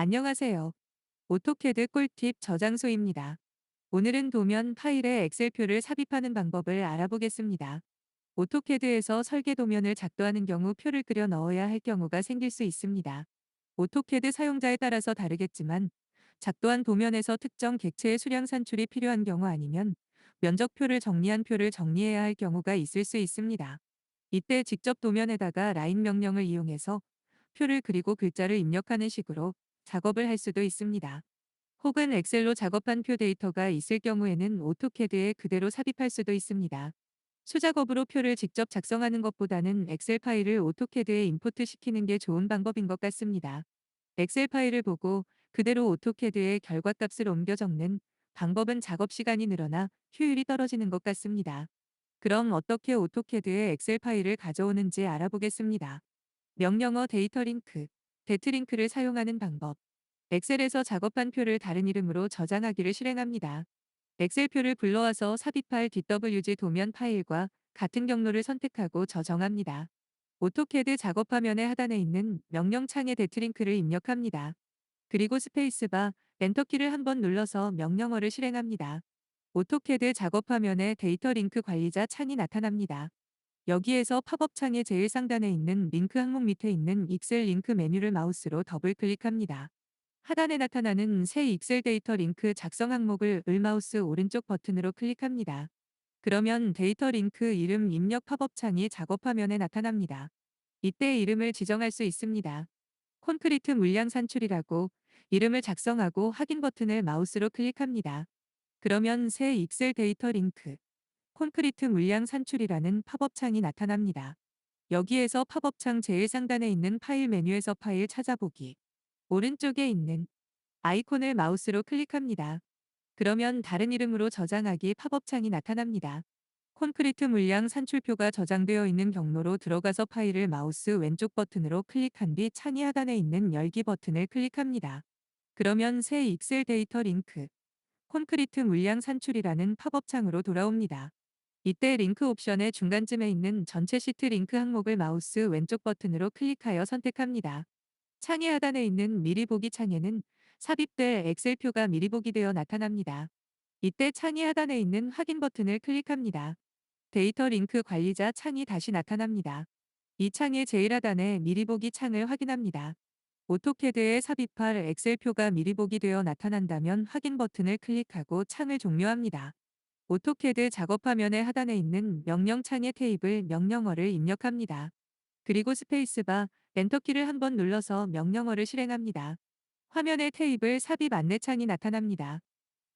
안녕하세요. 오토캐드 꿀팁 저장소입니다. 오늘은 도면 파일에 엑셀표를 삽입하는 방법을 알아보겠습니다. 오토캐드에서 설계 도면을 작도하는 경우 표를 그려 넣어야 할 경우가 생길 수 있습니다. 오토캐드 사용자에 따라서 다르겠지만 작도한 도면에서 특정 객체의 수량 산출이 필요한 경우 아니면 면적표를 정리한 표를 정리해야 할 경우가 있을 수 있습니다. 이때 직접 도면에다가 라인 명령을 이용해서 표를 그리고 글자를 입력하는 식으로 작업을 할 수도 있습니다. 혹은 엑셀로 작업한 표 데이터가 있을 경우에는 오토캐드에 그대로 삽입할 수도 있습니다. 수작업으로 표를 직접 작성하는 것보다는 엑셀 파일을 오토캐드에 임포트 시키는 게 좋은 방법인 것 같습니다. 엑셀 파일을 보고 그대로 오토캐드에 결과값을 옮겨 적는 방법은 작업 시간이 늘어나 효율이 떨어지는 것 같습니다. 그럼 어떻게 오토캐드에 엑셀 파일을 가져오는지 알아보겠습니다. 명령어 데이터 링크, 데트 링크를 사용하는 방법. 엑셀에서 작업한 표를 다른 이름으로 저장하기를 실행합니다. 엑셀표를 불러와서 삽입할 DWG 도면 파일과 같은 경로를 선택하고 저정합니다. 오토캐드 작업 화면의 하단에 있는 명령창에 데트 링크를 입력합니다. 그리고 스페이스바, 엔터키를 한번 눌러서 명령어를 실행합니다. 오토캐드 작업 화면에 데이터 링크 관리자 창이 나타납니다. 여기에서 팝업 창의 제일 상단에 있는 링크 항목 밑에 있는 익셀 링크 메뉴를 마우스로 더블 클릭합니다. 하단에 나타나는 새 익셀 데이터 링크 작성 항목을 을마우스 오른쪽 버튼으로 클릭합니다. 그러면 데이터 링크 이름 입력 팝업 창이 작업 화면에 나타납니다. 이때 이름을 지정할 수 있습니다. 콘크리트 물량 산출이라고 이름을 작성하고 확인 버튼을 마우스로 클릭합니다. 그러면 새 익셀 데이터 링크 콘크리트 물량 산출이라는 팝업 창이 나타납니다. 여기에서 팝업 창 제일 상단에 있는 파일 메뉴에서 파일 찾아보기 오른쪽에 있는 아이콘을 마우스로 클릭합니다. 그러면 다른 이름으로 저장하기 팝업 창이 나타납니다. 콘크리트 물량 산출표가 저장되어 있는 경로로 들어가서 파일을 마우스 왼쪽 버튼으로 클릭한 뒤 창의 하단에 있는 열기 버튼을 클릭합니다. 그러면 새 익셀 데이터 링크 콘크리트 물량 산출이라는 팝업 창으로 돌아옵니다. 이때 링크 옵션의 중간쯤에 있는 전체 시트 링크 항목을 마우스 왼쪽 버튼으로 클릭하여 선택합니다. 창의 하단에 있는 미리 보기 창에는 삽입될 엑셀표가 미리 보기 되어 나타납니다. 이때 창의 하단에 있는 확인 버튼을 클릭합니다. 데이터 링크 관리자 창이 다시 나타납니다. 이 창의 제일 하단에 미리 보기 창을 확인합니다. 오토캐드에 삽입할 엑셀표가 미리 보기 되어 나타난다면 확인 버튼을 클릭하고 창을 종료합니다. 오토캐드 작업 화면의 하단에 있는 명령창의 테이블 명령어를 입력합니다. 그리고 스페이스바, 엔터키를 한번 눌러서 명령어를 실행합니다. 화면에 테이블 삽입 안내창이 나타납니다.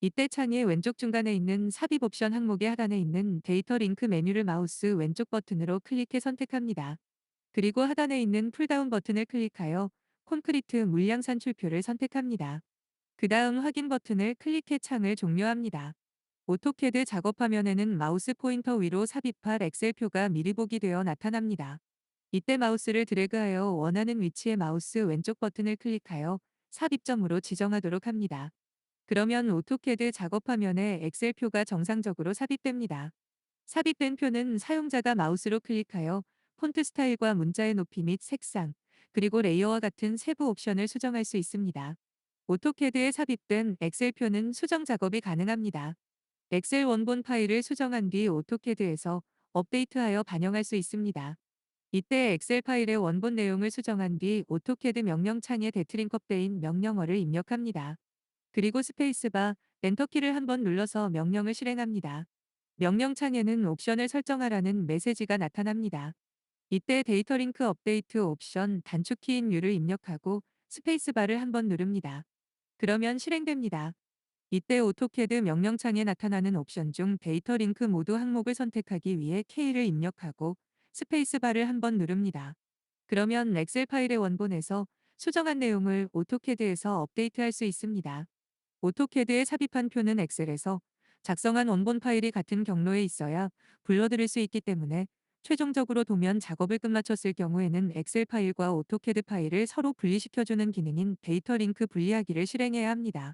이때 창의 왼쪽 중간에 있는 삽입 옵션 항목의 하단에 있는 데이터 링크 메뉴를 마우스 왼쪽 버튼으로 클릭해 선택합니다. 그리고 하단에 있는 풀다운 버튼을 클릭하여 콘크리트 물량 산출표를 선택합니다. 그 다음 확인 버튼을 클릭해 창을 종료합니다. 오토캐드 작업 화면에는 마우스 포인터 위로 삽입할 엑셀표가 미리 보기 되어 나타납니다. 이때 마우스를 드래그하여 원하는 위치에 마우스 왼쪽 버튼을 클릭하여 삽입점으로 지정하도록 합니다. 그러면 오토캐드 작업 화면에 엑셀표가 정상적으로 삽입됩니다. 삽입된 표는 사용자가 마우스로 클릭하여 폰트 스타일과 문자의 높이 및 색상, 그리고 레이어와 같은 세부 옵션을 수정할 수 있습니다. 오토캐드에 삽입된 엑셀표는 수정 작업이 가능합니다. 엑셀 원본 파일을 수정한 뒤 오토캐드에서 업데이트하여 반영할 수 있습니다. 이때 엑셀 파일의 원본 내용을 수정한 뒤 오토캐드 명령창에 데트링크 업데이트 명령어를 입력합니다. 그리고 스페이스바, 엔터키를 한번 눌러서 명령을 실행합니다. 명령창에는 옵션을 설정하라는 메시지가 나타납니다. 이때 데이터 링크 업데이트 옵션 단축키인 U를 입력하고 스페이스바를 한번 누릅니다. 그러면 실행됩니다. 이때 오토캐드 명령창에 나타나는 옵션 중 데이터 링크 모드 항목을 선택하기 위해 K를 입력하고 스페이스바를 한번 누릅니다. 그러면 엑셀 파일의 원본에서 수정한 내용을 오토캐드에서 업데이트할 수 있습니다. 오토캐드에 삽입한 표는 엑셀에서 작성한 원본 파일이 같은 경로에 있어야 불러들일 수 있기 때문에 최종적으로 도면 작업을 끝마쳤을 경우에는 엑셀 파일과 오토캐드 파일을 서로 분리시켜주는 기능인 데이터 링크 분리하기를 실행해야 합니다.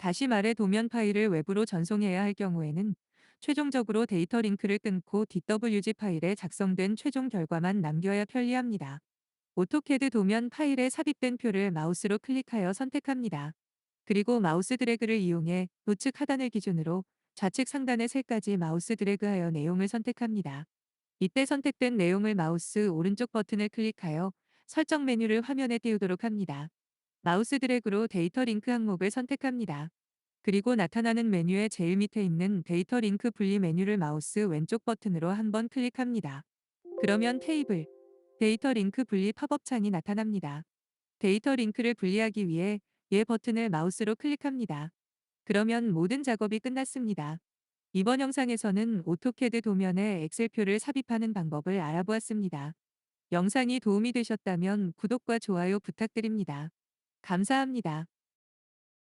다시 말해 도면 파일을 외부로 전송해야 할 경우에는 최종적으로 데이터 링크를 끊고 DWG 파일에 작성된 최종 결과만 남겨야 편리합니다. 오토캐드 도면 파일에 삽입된 표를 마우스로 클릭하여 선택합니다. 그리고 마우스 드래그를 이용해 우측 하단을 기준으로 좌측 상단의 셀까지 마우스 드래그하여 내용을 선택합니다. 이때 선택된 내용을 마우스 오른쪽 버튼을 클릭하여 설정 메뉴를 화면에 띄우도록 합니다. 마우스 드래그로 데이터 링크 항목을 선택합니다. 그리고 나타나는 메뉴의 제일 밑에 있는 데이터 링크 분리 메뉴를 마우스 왼쪽 버튼으로 한번 클릭합니다. 그러면 테이블, 데이터 링크 분리 팝업 창이 나타납니다. 데이터 링크를 분리하기 위해 얘 버튼을 마우스로 클릭합니다. 그러면 모든 작업이 끝났습니다. 이번 영상에서는 오토캐드 도면에 엑셀표를 삽입하는 방법을 알아보았습니다. 영상이 도움이 되셨다면 구독과 좋아요 부탁드립니다. 감사합니다.